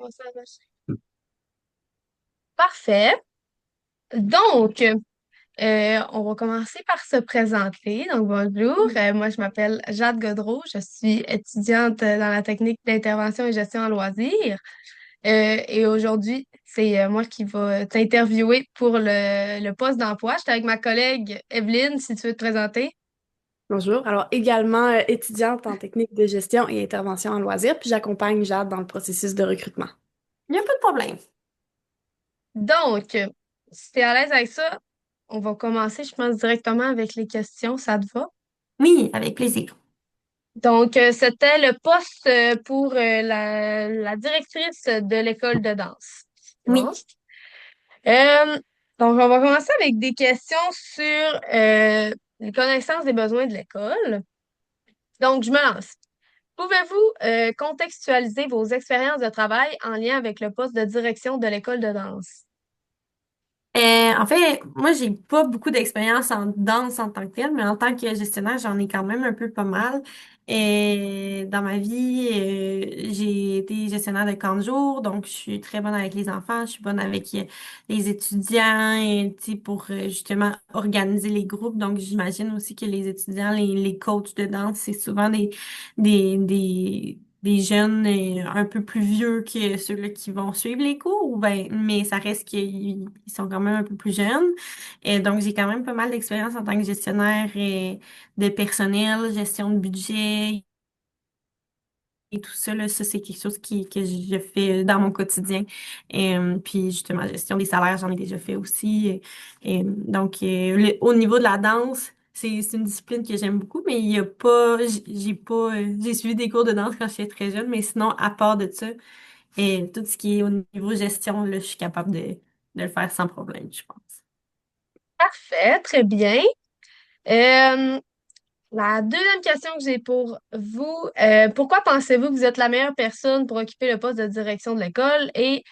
On s'en va. Parfait. Donc, on va commencer par se présenter. Donc, bonjour. Moi, je m'appelle Jade Godreau. Je suis étudiante dans la technique d'intervention et gestion en loisirs. Et aujourd'hui, c'est moi qui va t'interviewer pour le poste d'emploi. J'étais avec ma collègue Evelyne, si tu veux te présenter. Bonjour. Alors, également étudiante en technique de gestion et intervention en loisirs, puis j'accompagne Jade dans le processus de recrutement. Il n'y a pas de problème. Donc, si tu es à l'aise avec ça, on va commencer, je pense, directement avec les questions. Ça te va? Oui, avec plaisir. Donc, c'était le poste pour la directrice de l'école de danse. Oui. Bon. Euh, donc, on va commencer avec des questions sur les connaissances des besoins de l'école. Donc, je me lance. Pouvez-vous contextualiser vos expériences de travail en lien avec le poste de direction de l'école de danse? En fait, moi, j'ai pas beaucoup d'expérience en danse en tant que telle, mais en tant que gestionnaire, j'en ai quand même un peu pas mal. Et dans ma vie, j'ai été gestionnaire de camp de jour, donc je suis très bonne avec les enfants, je suis bonne avec les étudiants, et, tu sais, pour justement organiser les groupes. Donc, j'imagine aussi que les étudiants, les coachs de danse, c'est souvent des jeunes un peu plus vieux que ceux-là qui vont suivre les cours, ou ben, mais ça reste qu'ils ils sont quand même un peu plus jeunes. Et donc, j'ai quand même pas mal d'expérience en tant que gestionnaire de personnel, gestion de budget et tout ça, là, ça, c'est quelque chose que je fais dans mon quotidien. Puis justement, gestion des salaires, j'en ai déjà fait aussi. Donc, au niveau de la danse, c'est une discipline que j'aime beaucoup, mais il y a pas, j'ai pas, j'ai suivi des cours de danse quand j'étais très jeune, mais sinon, à part de ça, tout ce qui est au niveau gestion, là, je suis capable de le faire sans problème, je pense. Parfait, très bien. Euh, la deuxième question que j'ai pour vous, pourquoi pensez-vous que vous êtes la meilleure personne pour occuper le poste de direction de l'école et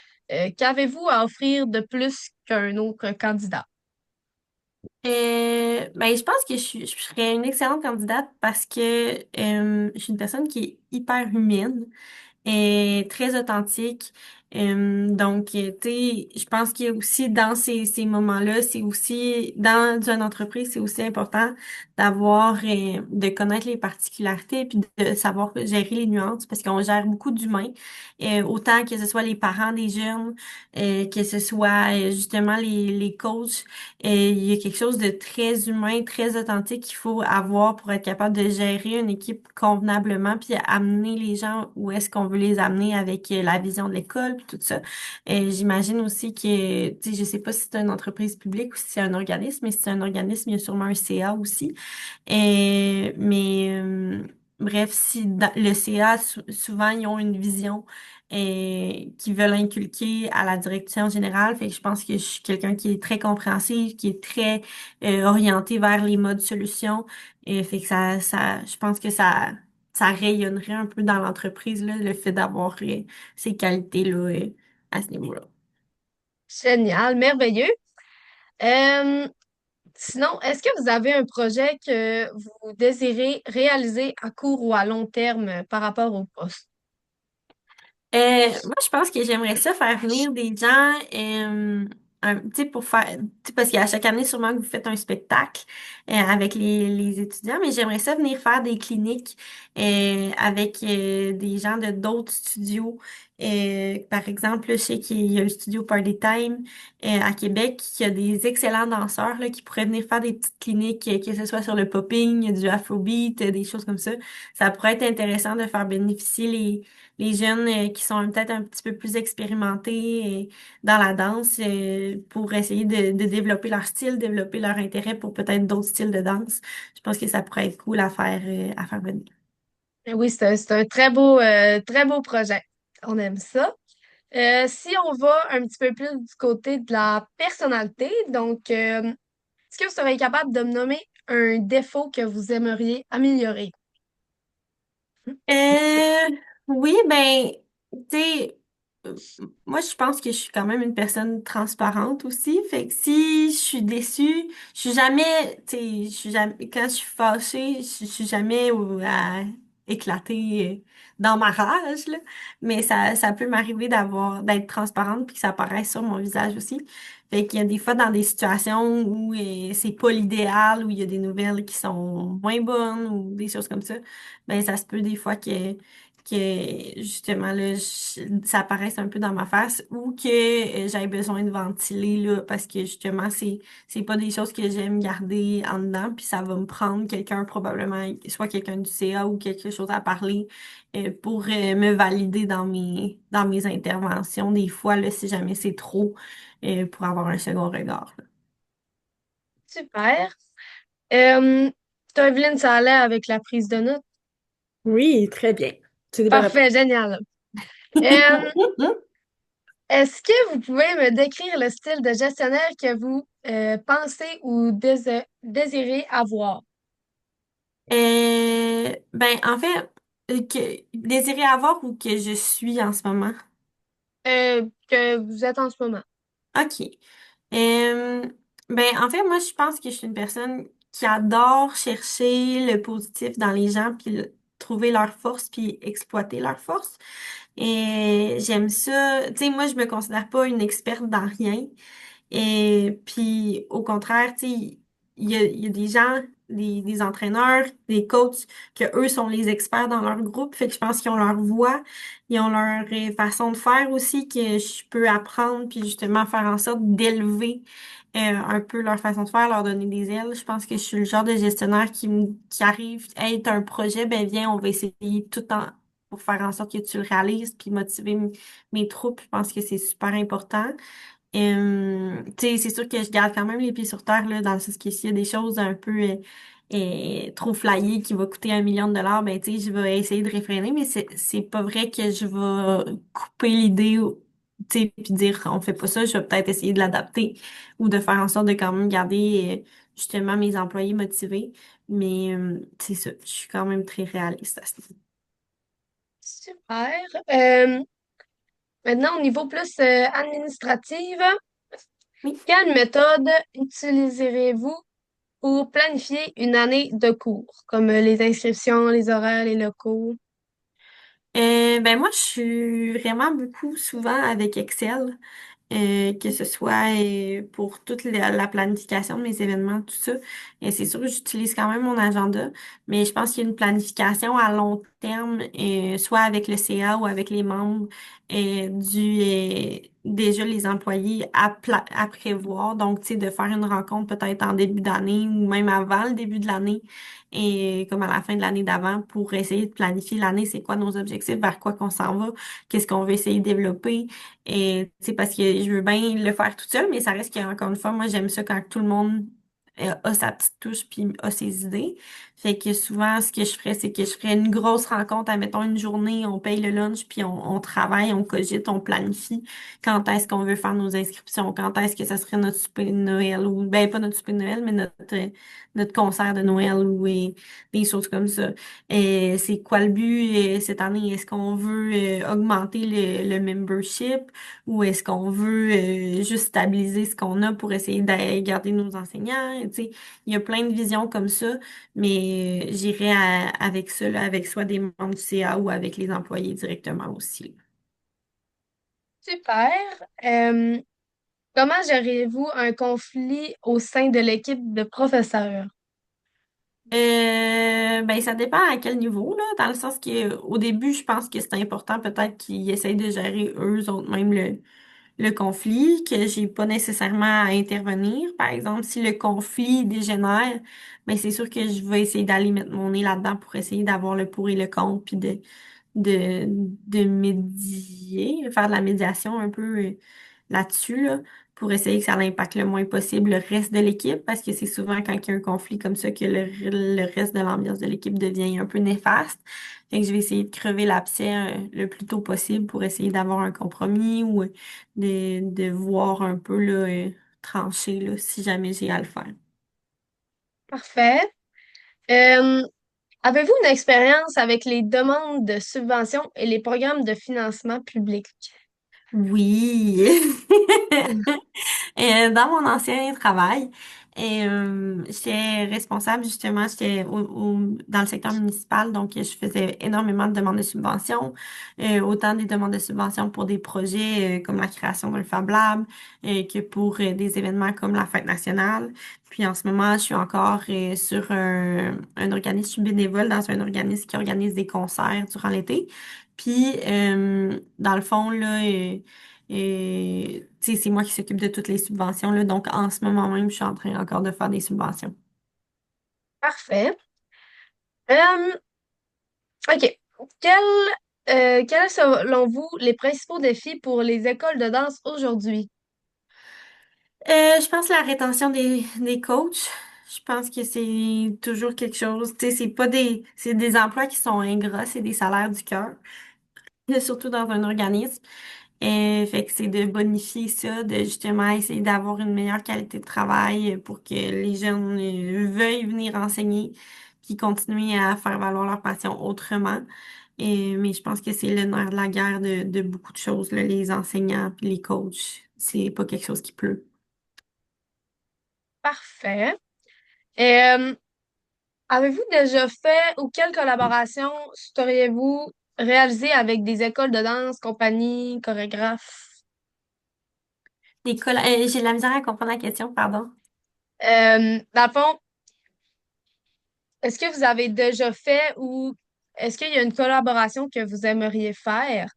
qu'avez-vous à offrir de plus qu'un autre candidat? Ben, je pense que je serais une excellente candidate parce que je suis une personne qui est hyper humaine est très authentique. Donc, tu sais, je pense qu'il y a aussi dans ces moments-là, c'est aussi dans une entreprise, c'est aussi important de connaître les particularités puis de savoir gérer les nuances parce qu'on gère beaucoup d'humains, autant que ce soit les parents des jeunes, que ce soit justement les coachs. Il y a quelque chose de très humain, très authentique qu'il faut avoir pour être capable de gérer une équipe convenablement, puis amener les gens où est-ce qu'on veut les amener avec la vision de l'école, puis tout ça. J'imagine aussi que, tu sais, je sais pas si c'est une entreprise publique ou si c'est un organisme, mais si c'est un organisme, il y a sûrement un CA aussi. Bref, si dans le CA, souvent, ils ont une vision qu'ils veulent inculquer à la direction générale. Fait que je pense que je suis quelqu'un qui est très compréhensif, qui est très orienté vers les modes solutions. Et fait que je pense que ça rayonnerait un peu dans l'entreprise, là, le fait d'avoir ces qualités-là à ce niveau-là. Génial, merveilleux. Euh, Sinon, est-ce que vous avez un projet que vous désirez réaliser à court ou à long terme par rapport au poste? Moi, je pense que j'aimerais ça faire venir des gens, tu sais, pour faire, tu sais, parce qu'à chaque année, sûrement que vous faites un spectacle avec les étudiants, mais j'aimerais ça venir faire des cliniques avec des gens de d'autres studios. Par exemple, je sais qu'il y a le studio Party Time à Québec qui a des excellents danseurs là, qui pourraient venir faire des petites cliniques, que ce soit sur le popping, du afrobeat, des choses comme ça. Ça pourrait être intéressant de faire bénéficier les jeunes qui sont peut-être un petit peu plus expérimentés dans la danse pour essayer de développer leur style, développer leur intérêt pour peut-être d'autres styles de danse. Je pense que ça pourrait être cool à faire venir. Oui, c'est un très beau projet. On aime ça. Si on va un petit peu plus du côté de la personnalité, donc, est-ce que vous seriez capable de me nommer un défaut que vous aimeriez améliorer? Euh, oui, ben, tu sais, euh, moi, je pense que je suis quand même une personne transparente aussi. Fait que si je suis déçue, je suis jamais, tu sais, je suis jamais, quand je suis fâchée, je suis jamais éclater dans ma rage, là. Mais ça peut m'arriver d'être transparente puis que ça apparaisse sur mon visage aussi. Fait qu'il y a des fois dans des situations où c'est pas l'idéal, où il y a des nouvelles qui sont moins bonnes ou des choses comme ça, ben ça se peut des fois que justement là ça apparaisse un peu dans ma face ou que j'aille besoin de ventiler là parce que justement c'est pas des choses que j'aime garder en dedans puis ça va me prendre quelqu'un probablement soit quelqu'un du CA ou quelque chose à parler pour me valider dans mes interventions des fois là si jamais c'est trop pour avoir un second regard là. Super. Euh, Toi, Evelyne, ça allait avec la prise de notes? Oui, très bien. C'est des bonnes Parfait, réponses. génial. Euh, Est-ce que vous pouvez me décrire le style de gestionnaire que vous pensez ou désirez avoir? Ben, en fait, désirer avoir ou que je suis en ce moment. Que vous êtes en ce moment? OK. Euh, ben, en fait, moi, je pense que je suis une personne qui adore chercher le positif dans les gens, puis trouver leur force, puis exploiter leur force. Et j'aime ça. Tu sais, moi, je me considère pas une experte dans rien. Et puis, au contraire, tu sais, il y a des gens, des entraîneurs, des coachs, que eux sont les experts dans leur groupe. Fait que je pense qu'ils ont leur voix, ils ont leur façon de faire aussi que je peux apprendre, puis justement faire en sorte d'élever un peu leur façon de faire, leur donner des ailes. Je pense que je suis le genre de gestionnaire qui arrive, hey, t'as un projet, ben viens, on va essayer tout en pour faire en sorte que tu le réalises, puis motiver mes troupes. Je pense que c'est super important. Tu sais, c'est sûr que je garde quand même les pieds sur terre, là, dans le sens que s'il y a des choses un peu trop flyées qui vont coûter 1 million de dollars, ben, tu sais, je vais essayer de réfréner, mais c'est pas vrai que je vais couper l'idée, tu sais, puis dire, on fait pas ça, je vais peut-être essayer de l'adapter ou de faire en sorte de quand même garder, justement, mes employés motivés. Mais, c'est ça, je suis quand même très réaliste à ce niveau. Super. Maintenant, au niveau plus administratif, Oui. quelle méthode utiliserez-vous pour planifier une année de cours, comme les inscriptions, les horaires, les locaux? Ben moi, je suis vraiment beaucoup souvent avec Excel. Que ce soit pour toute la planification de mes événements, tout ça. Et c'est sûr que j'utilise quand même mon agenda, mais je pense qu'il y a une planification à long terme, soit avec le CA ou avec les membres déjà les employés à prévoir. Donc, tu sais, de faire une rencontre peut-être en début d'année ou même avant le début de l'année et comme à la fin de l'année d'avant pour essayer de planifier l'année, c'est quoi nos objectifs, vers quoi qu'on s'en va, qu'est-ce qu'on veut essayer de développer. Et tu sais, parce que je veux bien le faire toute seule, mais ça reste qu'encore une fois, moi j'aime ça quand tout le monde a sa petite touche puis a ses idées. Fait que souvent, ce que je ferais, c'est que je ferais une grosse rencontre, admettons une journée, on paye le lunch, puis on travaille, on cogite, on planifie quand est-ce qu'on veut faire nos inscriptions, quand est-ce que ça serait notre souper de Noël, ou ben pas notre souper de Noël, mais notre concert de Noël ou des choses comme ça. C'est quoi le but cette année? Est-ce qu'on veut augmenter le membership ou est-ce qu'on veut juste stabiliser ce qu'on a pour essayer de garder nos enseignants? Tu sais, il y a plein de visions comme ça, mais j'irai avec ça, là, avec soit des membres du CA ou avec les employés directement aussi. Super. Euh, Comment gérez-vous un conflit au sein de l'équipe de professeurs? Ben, ça dépend à quel niveau, là, dans le sens que au début, je pense que c'est important peut-être qu'ils essayent de gérer eux autres même le conflit, que j'ai pas nécessairement à intervenir. Par exemple, si le conflit dégénère, ben c'est sûr que je vais essayer d'aller mettre mon nez là-dedans pour essayer d'avoir le pour et le contre, puis de médier, faire de la médiation un peu là-dessus, là, pour essayer que ça n'impacte le moins possible le reste de l'équipe, parce que c'est souvent quand il y a un conflit comme ça que le reste de l'ambiance de l'équipe devient un peu néfaste. Fait que je vais essayer de crever l'abcès le plus tôt possible pour essayer d'avoir un compromis ou de voir un peu là, trancher là, si jamais j'ai à le faire. Parfait. Euh, Avez-vous une expérience avec les demandes de subventions et les programmes de financement public? Oui. Dans mon ancien travail, J'étais responsable justement, j'étais dans le secteur municipal, donc je faisais énormément de demandes de subventions, autant des demandes de subventions pour des projets comme la création d'un Fab Lab, que pour des événements comme la Fête nationale. Puis en ce moment, je suis encore sur un organisme, je suis bénévole dans un organisme qui organise des concerts durant l'été. Puis dans le fond, là, tu sais, c'est moi qui s'occupe de toutes les subventions, là. Donc, en ce moment même, je suis en train encore de faire des subventions. Parfait. Euh, OK. Quels sont, selon vous, les principaux défis pour les écoles de danse aujourd'hui? Je pense la rétention des coachs. Je pense que c'est toujours quelque chose. Tu sais, c'est des emplois qui sont ingrats, c'est des salaires du cœur, surtout dans un organisme. Fait que c'est de bonifier ça, de justement essayer d'avoir une meilleure qualité de travail pour que les jeunes veuillent venir enseigner, puis continuer à faire valoir leur passion autrement. Mais je pense que c'est le nerf de la guerre de beaucoup de choses, là, les enseignants puis les coachs. C'est pas quelque chose qui pleut. Parfait. Euh, Avez-vous déjà fait ou quelle collaboration souhaiteriez-vous réaliser avec des écoles de danse, compagnies, chorégraphes? J'ai de la misère à comprendre la question, pardon. Dans le fond, est-ce que vous avez déjà fait ou est-ce qu'il y a une collaboration que vous aimeriez faire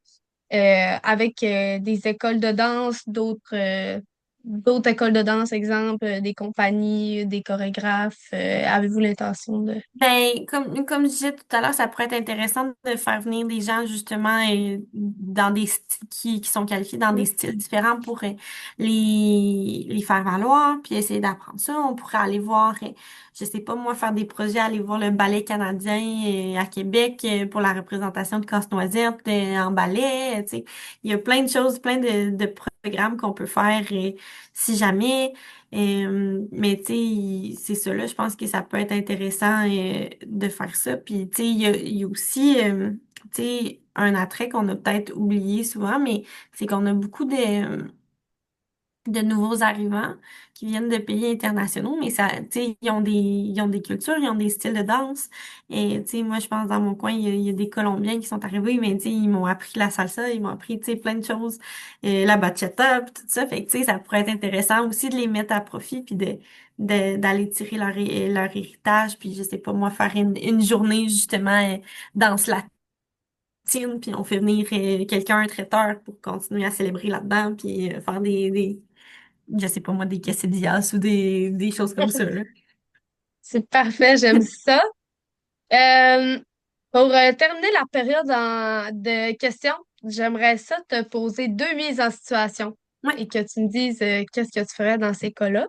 avec des écoles de danse, d'autres écoles de danse, exemple, des compagnies, des chorégraphes? Avez-vous l'intention de... Ben, comme je disais tout à l'heure, ça pourrait être intéressant de faire venir des gens justement dans des styles qui sont qualifiés dans des styles différents pour les faire valoir, puis essayer d'apprendre ça. On pourrait aller voir, je sais pas moi, faire des projets, aller voir le ballet canadien à Québec pour la représentation de Casse-Noisette en ballet. Tu sais, il y a plein de choses, plein de programmes qu'on peut faire si jamais. Mais tu sais, c'est ça là, je pense que ça peut être intéressant de faire ça. Puis tu sais, il y a aussi tu sais, un attrait qu'on a peut-être oublié souvent, mais c'est qu'on a beaucoup de nouveaux arrivants qui viennent de pays internationaux, mais ça, tu sais, ils ont des cultures, ils ont des styles de danse. Et, tu sais, moi, je pense dans mon coin, il y a des Colombiens qui sont arrivés, mais, tu sais, ils m'ont appris la salsa, ils m'ont appris, tu sais, plein de choses, la bachata, puis tout ça. Fait que, tu sais, ça pourrait être intéressant aussi de les mettre à profit, puis d'aller tirer leur héritage, puis je sais pas, moi, faire une journée, justement, danse latine, puis on fait venir quelqu'un, un traiteur, pour continuer à célébrer là-dedans, puis faire je sais pas moi, des quesadillas ou des choses comme ça, là. C'est parfait, j'aime ça. Euh, pour terminer la période de questions, j'aimerais ça te poser deux mises en situation Ouais. et que tu me dises qu'est-ce que tu ferais dans ces cas-là.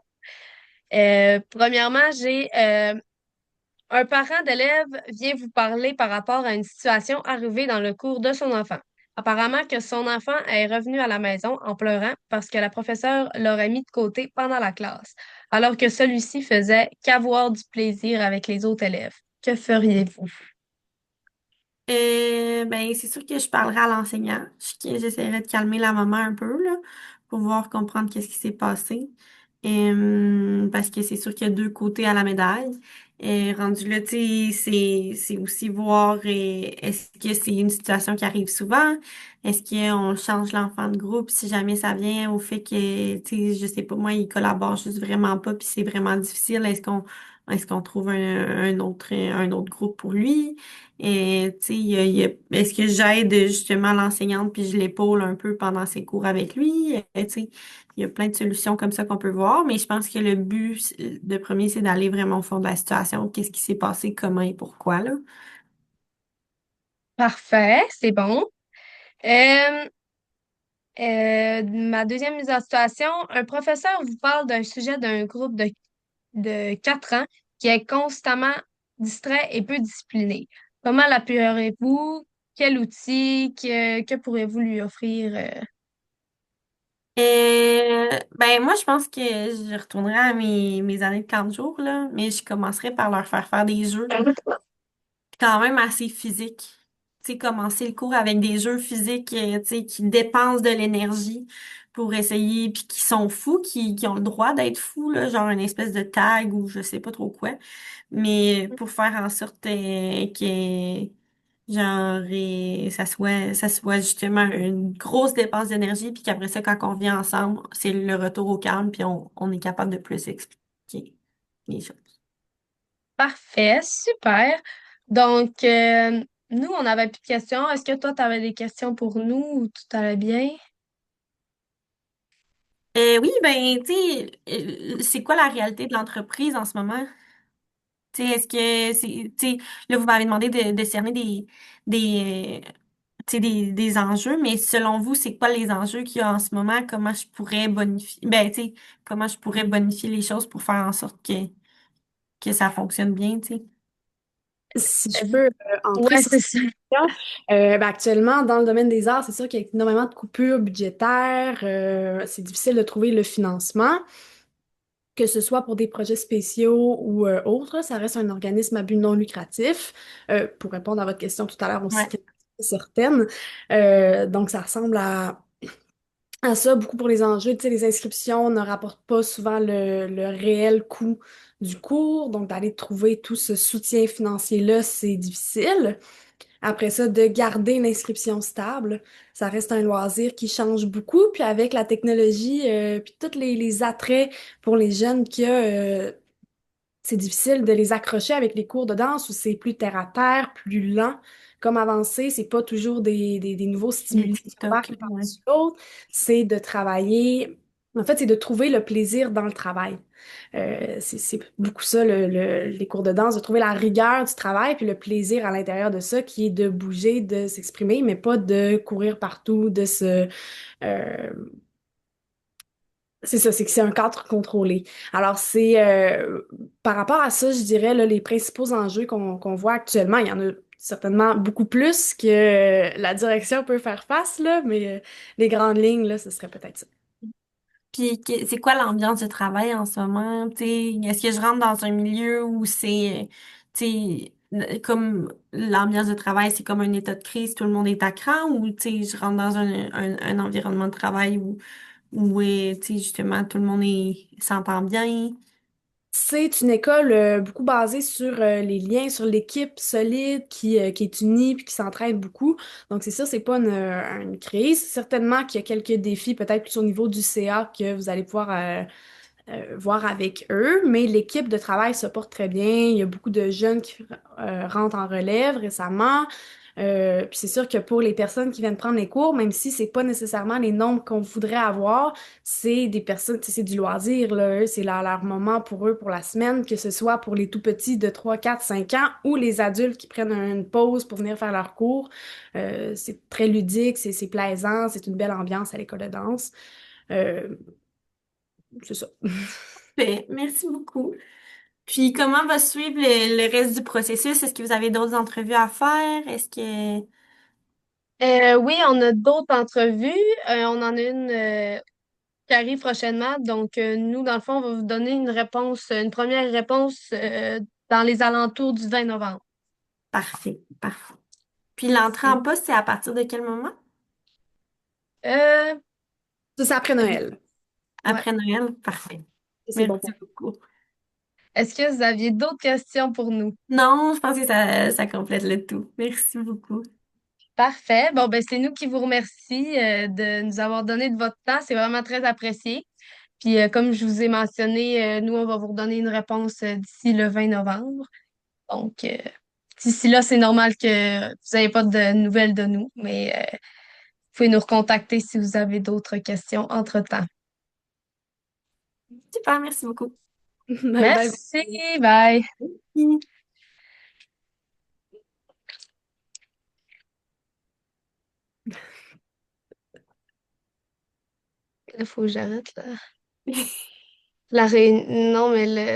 Premièrement, j'ai un parent d'élève vient vous parler par rapport à une situation arrivée dans le cours de son enfant. Apparemment que son enfant est revenu à la maison en pleurant parce que la professeure l'aurait mis de côté pendant la classe, alors que celui-ci faisait qu'avoir du plaisir avec les autres élèves. Que feriez-vous? Ben, c'est sûr que je parlerai à l'enseignant. J'essaierai de calmer la maman un peu, là, pour voir comprendre qu'est-ce qui s'est passé. Parce que c'est sûr qu'il y a deux côtés à la médaille. Rendu là, tu sais, c'est aussi voir, est-ce que c'est une situation qui arrive souvent? Est-ce qu'on change l'enfant de groupe si jamais ça vient au fait que, tu sais, je sais pas, moi, il collabore juste vraiment pas puis c'est vraiment difficile. Est-ce qu'on trouve un autre groupe pour lui? Et, tu sais, est-ce que j'aide justement l'enseignante puis je l'épaule un peu pendant ses cours avec lui? Tu sais, il y a plein de solutions comme ça qu'on peut voir, mais je pense que le but de premier, c'est d'aller vraiment au fond de la situation. Qu'est-ce qui s'est passé, comment et pourquoi, là? Parfait, c'est bon. Euh, Ma deuxième mise en situation, un professeur vous parle d'un sujet d'un groupe de 4 ans qui est constamment distrait et peu discipliné. Comment l'appuierez-vous? Quel outil? Que pourrez-vous lui offrir? Ben moi, je pense que je retournerai à mes années de camp de jour, là, mais je commencerai par leur faire faire des jeux quand même assez physiques. Tu sais, commencer le cours avec des jeux physiques, tu sais, qui dépensent de l'énergie pour essayer, puis qui sont fous, qui ont le droit d'être fous, là, genre une espèce de tag ou je sais pas trop quoi, mais pour faire en sorte que genre ça soit justement une grosse dépense d'énergie, puis qu'après ça, quand on vient ensemble, c'est le retour au calme, puis on est capable de plus expliquer les choses. Parfait, super. Donc, nous, on n'avait plus de questions. Est-ce que toi, tu avais des questions pour nous ou tout allait bien? Oui, ben, tu sais, c'est quoi la réalité de l'entreprise en ce moment? Tu sais, est-ce que c'est, tu sais, là, vous m'avez demandé de cerner des, tu sais, des enjeux, mais selon vous, c'est quoi les enjeux qu'il y a en ce moment? Comment je pourrais bonifier, ben, tu sais, comment je pourrais bonifier les choses pour faire en sorte que ça fonctionne bien, tu sais? Si je Euh, peux entrer Ouais, sur c'est cette ça. question, ben, actuellement, dans le domaine des arts, c'est sûr qu'il y a énormément de coupures budgétaires. C'est difficile de trouver le financement, que ce soit pour des projets spéciaux ou autres. Ça reste un organisme à but non lucratif. Pour répondre à votre question tout à l'heure aussi, Ouais. qui est certaine. Donc, ça ressemble à ça, beaucoup pour les enjeux. Tu sais, les inscriptions ne rapportent pas souvent le réel coût du cours. Donc, d'aller trouver tout ce soutien financier-là, c'est difficile. Après ça, de garder une inscription stable, ça reste un loisir qui change beaucoup. Puis avec la technologie, puis tous les attraits pour les jeunes qu'il y a, c'est difficile de les accrocher avec les cours de danse où c'est plus terre à terre, plus lent. Comme avancer, c'est pas toujours des nouveaux Des stimuli qui TikTok, embarquent ouais. par-dessus l'autre. C'est de travailler. En fait, c'est de trouver le plaisir dans le travail. C'est beaucoup ça, les cours de danse, de trouver la rigueur du travail, puis le plaisir à l'intérieur de ça, qui est de bouger, de s'exprimer, mais pas de courir partout, de se... euh, c'est ça, c'est que c'est un cadre contrôlé. Alors, c'est par rapport à ça, je dirais, là, les principaux enjeux qu'on voit actuellement, il y en a certainement beaucoup plus que la direction peut faire face, là, mais les grandes lignes, là, ce serait peut-être ça. Puis c'est quoi l'ambiance de travail en ce moment? Tu sais, est-ce que je rentre dans un milieu où c'est, tu sais, comme l'ambiance de travail, c'est comme un état de crise, tout le monde est à cran, ou tu sais, je rentre dans un environnement de travail où tu sais, justement, tout le monde s'entend bien? C'est une école beaucoup basée sur les liens, sur l'équipe solide qui est unie puis qui s'entraide beaucoup. Donc, c'est sûr, c'est pas une crise. Certainement qu'il y a quelques défis, peut-être plus au niveau du CA, que vous allez pouvoir voir avec eux, mais l'équipe de travail se porte très bien. Il y a beaucoup de jeunes qui rentrent en relève récemment. Puis c'est sûr que pour les personnes qui viennent prendre les cours, même si c'est pas nécessairement les nombres qu'on voudrait avoir, c'est des personnes, tu sais, c'est du loisir, là. Eux, c'est leur moment pour eux pour la semaine, que ce soit pour les tout petits de 3 4 5 ans ou les adultes qui prennent une pause pour venir faire leur cours. C'est très ludique, c'est plaisant, c'est une belle ambiance à l'école de danse. Euh, c'est ça. Merci beaucoup. Puis comment va suivre le reste du processus? Est-ce que vous avez d'autres entrevues à faire? Est-ce que... Oui, on a d'autres entrevues. On en a une qui arrive prochainement. Donc, nous, dans le fond, on va vous donner une réponse, une première réponse dans les alentours du 20 novembre. Parfait, parfait. Puis l'entrée en poste, c'est à partir de quel moment? Euh, Ça, c'est après Noël. ouais. Après Noël? Parfait. C'est bon Merci pour beaucoup. Est-ce que vous aviez d'autres questions pour nous? Non, je pense que ça complète le tout. Merci beaucoup. Parfait. Bon, ben, c'est nous qui vous remercie de nous avoir donné de votre temps. C'est vraiment très apprécié. Puis, comme je vous ai mentionné, nous, on va vous redonner une réponse d'ici le 20 novembre. Donc, d'ici là, c'est normal que vous n'ayez pas de nouvelles de nous, mais vous pouvez nous recontacter si vous avez d'autres questions entre-temps. Super, merci beaucoup. Bye bye. Merci. Bye. Il faut que j'arrête là. La réunion, non, mais le,